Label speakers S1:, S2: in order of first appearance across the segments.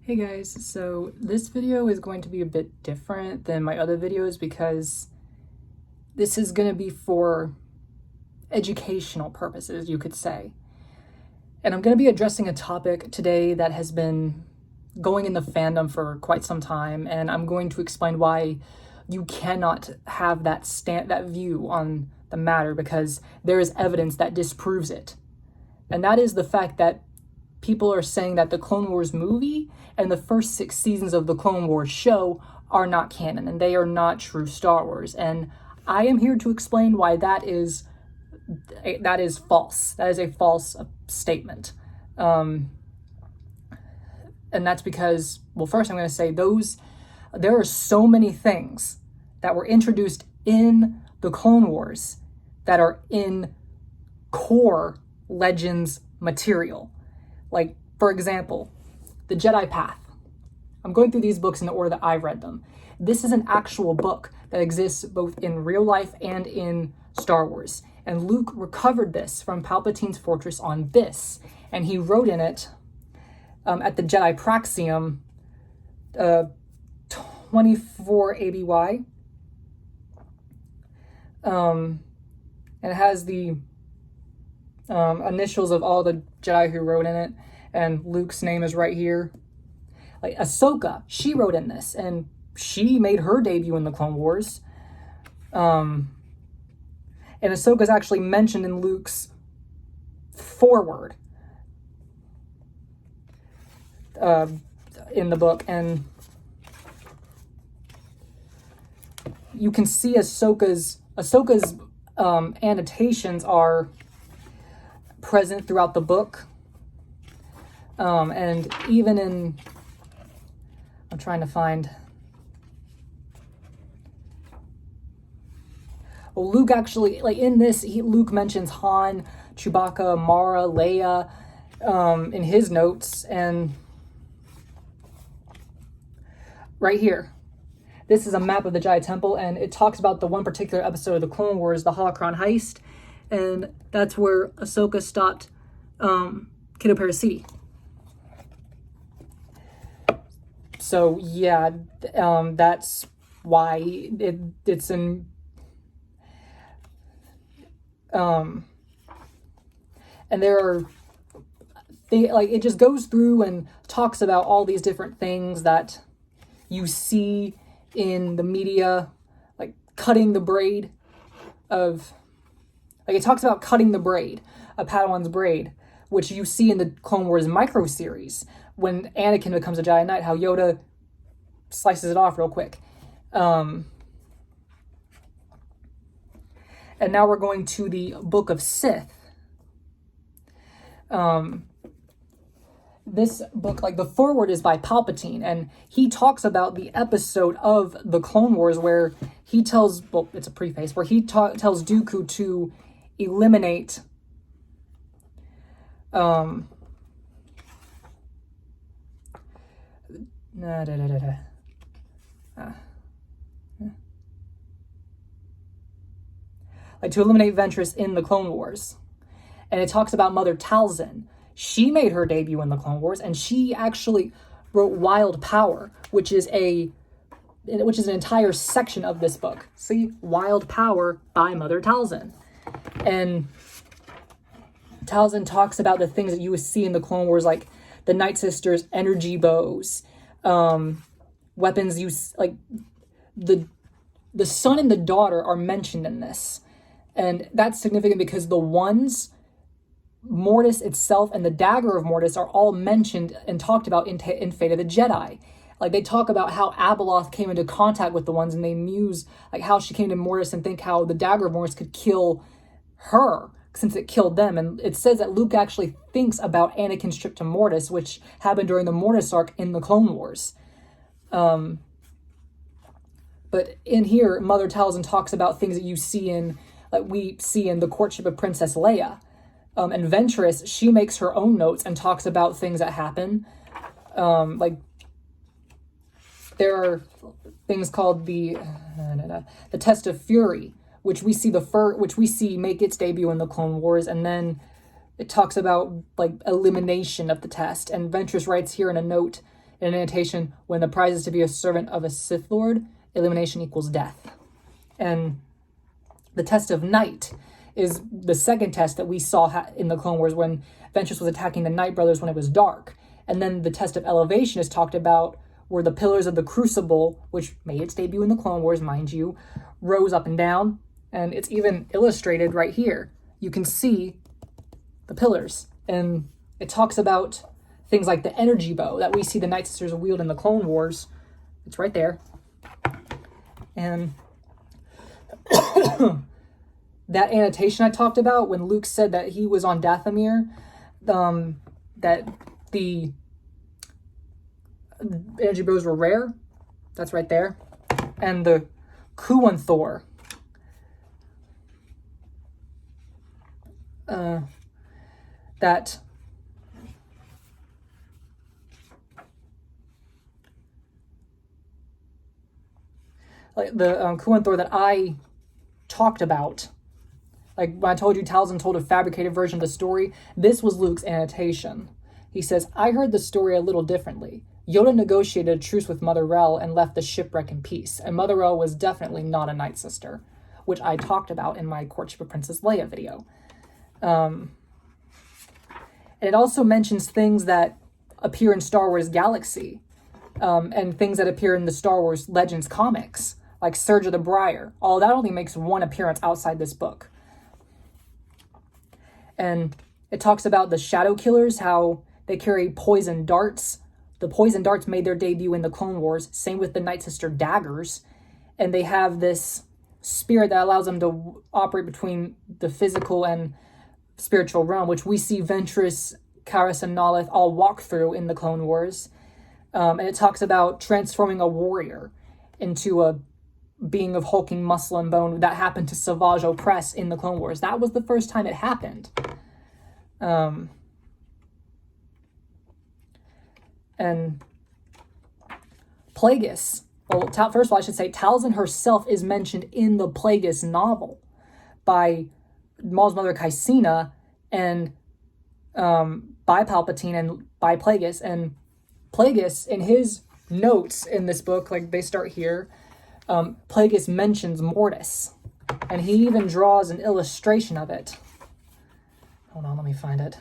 S1: Hey guys, so this video is going to be a bit different than my other videos because this is going to be for educational purposes, you could say. And I'm going to be addressing a topic today that has been going in the fandom for quite some time, and I'm going to explain why you cannot have that view on the matter because there is evidence that disproves it. And that is the fact that people are saying that the Clone Wars movie and the first 6 seasons of the Clone Wars show are not canon and they are not true Star Wars. And I am here to explain why that is false. That is a false statement. And that's because, well, first I'm going to say there are so many things that were introduced in the Clone Wars that are in core Legends material. Like, for example, the Jedi Path. I'm going through these books in the order that I've read them. This is an actual book that exists both in real life and in Star Wars. And Luke recovered this from Palpatine's fortress on Vis. And he wrote in it at the Jedi Praxium 24 ABY. And it has the initials of all the Jedi who wrote in it, and Luke's name is right here. Like Ahsoka, she wrote in this, and she made her debut in the Clone Wars. And Ahsoka's actually mentioned in Luke's foreword in the book, and you can see Ahsoka's annotations are present throughout the book, and even in, I'm trying to find, well, Luke actually, like in this, Luke mentions Han, Chewbacca, Mara, Leia in his notes, and right here, this is a map of the Jedi Temple, and it talks about the one particular episode of the Clone Wars, the Holocron heist, and that's where Ahsoka stopped Kiddo Parasiti. So yeah, that's why it's in. And there are like it just goes through and talks about all these different things that you see in the media, like cutting the braid of. Like, it talks about cutting the braid, a Padawan's braid, which you see in the Clone Wars micro-series. When Anakin becomes a Jedi Knight, how Yoda slices it off real quick. And now we're going to the Book of Sith. This book, like the foreword is by Palpatine, and he talks about the episode of the Clone Wars where he tells, well, it's a preface, where he tells Dooku to eliminate like to eliminate Ventress in the Clone Wars. And it talks about Mother Talzin. She made her debut in the Clone Wars, and she actually wrote Wild Power, which is an entire section of this book. See, Wild Power by Mother Talzin. And Talzin talks about the things that you would see in the Clone Wars, like the Night Sisters' energy bows, weapons use, like the son and the daughter are mentioned in this. And that's significant because the ones, Mortis itself and the dagger of Mortis are all mentioned and talked about in Fate of the Jedi. Like, they talk about how Abeloth came into contact with the ones, and they muse like how she came to Mortis and think how the dagger of Mortis could kill her since it killed them. And it says that Luke actually thinks about Anakin's trip to Mortis, which happened during the Mortis arc in the Clone Wars. But in here, Mother Talzin talks about things that you see in, like we see in the courtship of Princess Leia. And Ventress, she makes her own notes and talks about things that happen. Like, there are things called the Test of Fury, which we see make its debut in the Clone Wars, and then it talks about like elimination of the test. And Ventress writes here in a note In an annotation, when the prize is to be a servant of a Sith Lord, elimination equals death. And the test of night is the second test that we saw in the Clone Wars when Ventress was attacking the Night Brothers when it was dark. And then the test of elevation is talked about where the pillars of the Crucible, which made its debut in the Clone Wars, mind you, rose up and down. And it's even illustrated right here. You can see the pillars. And it talks about things like the energy bow that we see the Night Sisters wield in the Clone Wars. It's right there. And that annotation I talked about when Luke said that he was on Dathomir, that the energy bows were rare. That's right there. And the Kuan Thor. That like the Kuan Thor that I talked about, like when I told you Talzin told a fabricated version of the story, this was Luke's annotation. He says, I heard the story a little differently. Yoda negotiated a truce with Mother Rell and left the shipwreck in peace, and Mother Rell was definitely not a Night Sister, which I talked about in my Courtship of Princess Leia video. And it also mentions things that appear in Star Wars Galaxy, and things that appear in the Star Wars Legends comics, like Surge of the Briar. All that only makes one appearance outside this book. And it talks about the Shadow Killers, how they carry poison darts. The poison darts made their debut in the Clone Wars. Same with the Night Sister daggers. And they have this spirit that allows them to operate between the physical and spiritual realm, which we see Ventress, Karis, and Nalith all walk through in the Clone Wars. And it talks about transforming a warrior into a being of hulking muscle and bone. That happened to Savage Opress in the Clone Wars. That was the first time it happened. And Plagueis. Well, first of all, I should say Talzin herself is mentioned in the Plagueis novel by Maul's mother Caecina and by Palpatine and by Plagueis. And Plagueis, in his notes in this book, like they start here, Plagueis mentions Mortis. And he even draws an illustration of it. Hold on, let me find it.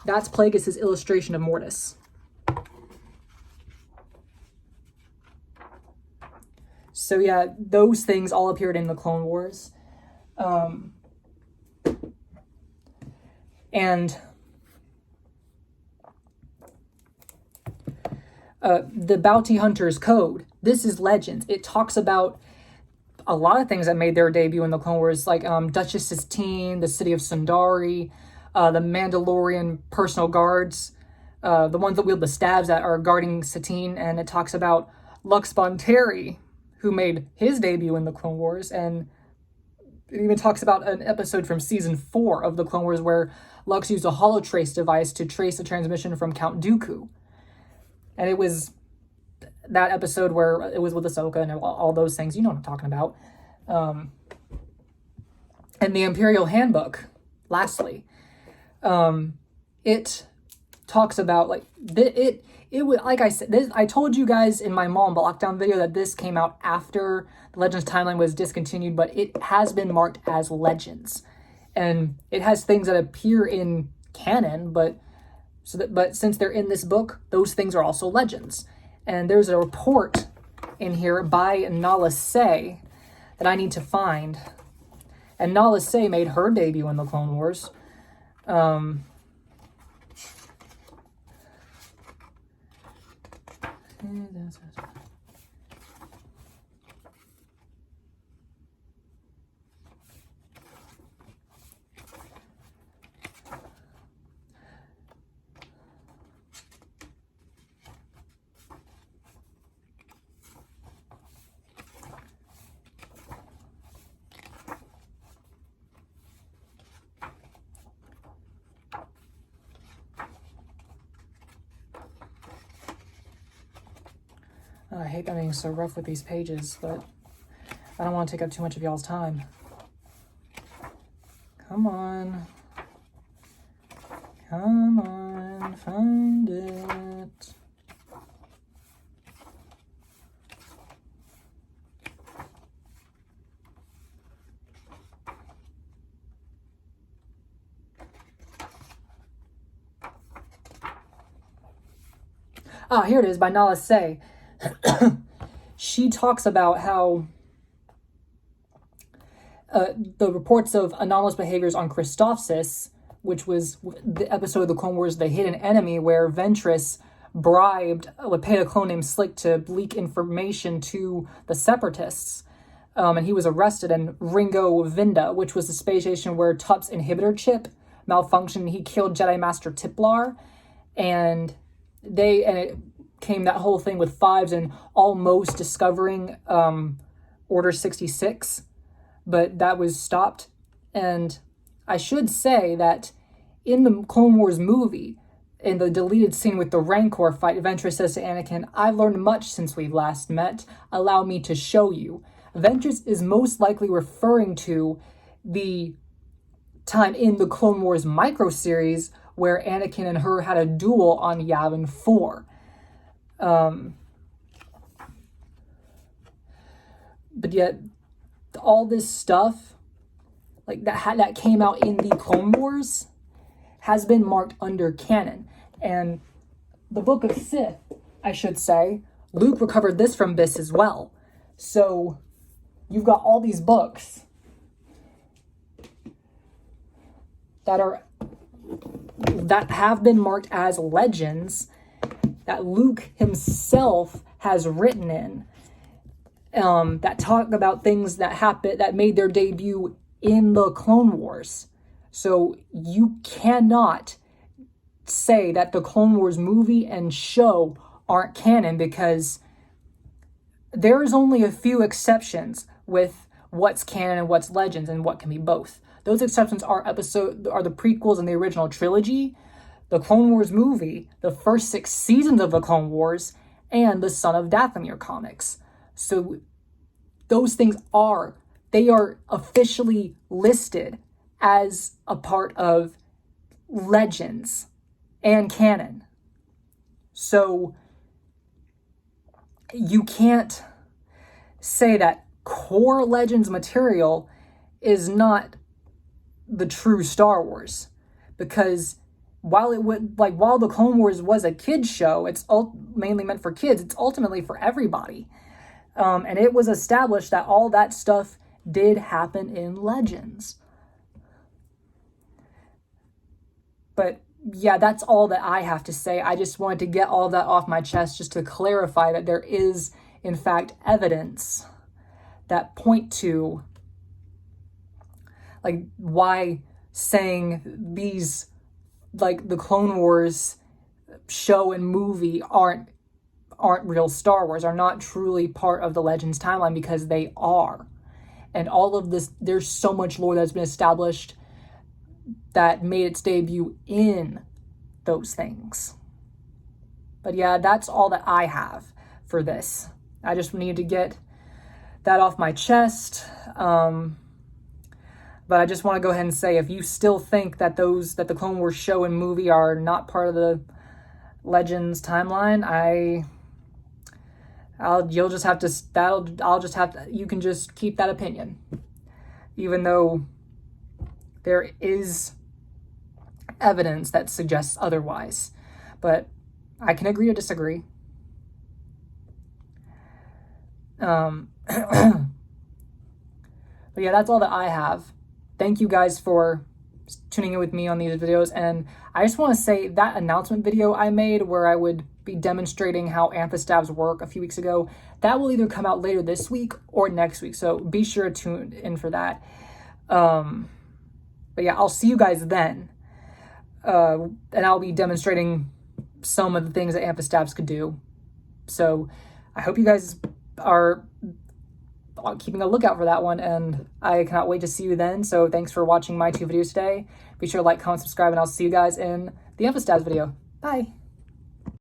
S1: That's Plagueis' illustration of Mortis. So yeah, those things all appeared in the Clone Wars. And the Bounty Hunter's Code. This is Legends. It talks about a lot of things that made their debut in the Clone Wars, like Duchess Satine, the city of Sundari, the Mandalorian personal guards, the ones that wield the stabs that are guarding Satine, and it talks about Lux Bonteri, who made his debut in the Clone Wars, and it even talks about an episode from season 4 of the Clone Wars where Lux used a holotrace device to trace the transmission from Count Dooku. And it was that episode where it was with Ahsoka and all those things. You know what I'm talking about. And the Imperial Handbook, lastly. It talks about, like, it was, like I said, I told you guys in my Maul Lockdown video that this came out after the Legends timeline was discontinued, but it has been marked as Legends. And it has things that appear in canon, but since they're in this book, those things are also Legends. And there's a report in here by Nala Se that I need to find. And Nala Se made her debut in the Clone Wars. I hate that being so rough with these pages, but I don't want to take up too much of y'all's time. Come on. Come on, find it. Ah, here it is, by Nala Se. She talks about how the reports of anomalous behaviors on Christophsis, which was the episode of the Clone Wars, The Hidden Enemy, where Ventress bribed a clone named Slick to leak information to the Separatists. And he was arrested, and Ringo Vinda, which was the space station where Tup's inhibitor chip malfunctioned. He killed Jedi Master Tiplar, and it came that whole thing with Fives and almost discovering Order 66, but that was stopped. And I should say that in the Clone Wars movie, in the deleted scene with the Rancor fight, Ventress says to Anakin, "I've learned much since we've last met. Allow me to show you." Ventress is most likely referring to the time in the Clone Wars micro-series where Anakin and her had a duel on Yavin 4. But yet, all this stuff, like that came out in the Clone Wars, has been marked under canon. And the Book of Sith, I should say, Luke recovered this from Biss as well. So you've got all these books that have been marked as legends that Luke himself has written in, that talk about things that happened, that made their debut in the Clone Wars. So you cannot say that the Clone Wars movie and show aren't canon, because there's only a few exceptions with what's canon and what's legends and what can be both. Those exceptions are the prequels and the original trilogy, the Clone Wars movie, the first 6 seasons of the Clone Wars, and the Son of Dathomir comics. So those things are officially listed as a part of legends and canon. So you can't say that core Legends material is not the true Star Wars, because while the Clone Wars was a kids show, it's mainly meant for kids. It's ultimately for everybody, and it was established that all that stuff did happen in Legends. But yeah, that's all that I have to say. I just wanted to get all that off my chest, just to clarify that there is, in fact, evidence that point to, like, why saying these, like, the Clone Wars show and movie aren't real Star Wars, are not truly part of the Legends timeline, because they are. And all of this, there's so much lore that's been established that made its debut in those things. But yeah, that's all that I have for this. I just needed to get that off my chest. But I just want to go ahead and say, if you still think that the Clone Wars show and movie are not part of the Legends timeline, you can just keep that opinion, even though there is evidence that suggests otherwise. But I can agree to disagree. But yeah, that's all that I have. Thank you guys for tuning in with me on these videos. And I just want to say that announcement video I made where I would be demonstrating how amphistabs work a few weeks ago, that will either come out later this week or next week. So be sure to tune in for that. But yeah, I'll see you guys then. And I'll be demonstrating some of the things that amphistabs could do. So I hope you guys are keeping a lookout for that one, and I cannot wait to see you then. So thanks for watching my 2 videos today. Be sure to like, comment, subscribe, and I'll see you guys in the amphistabs video. Bye!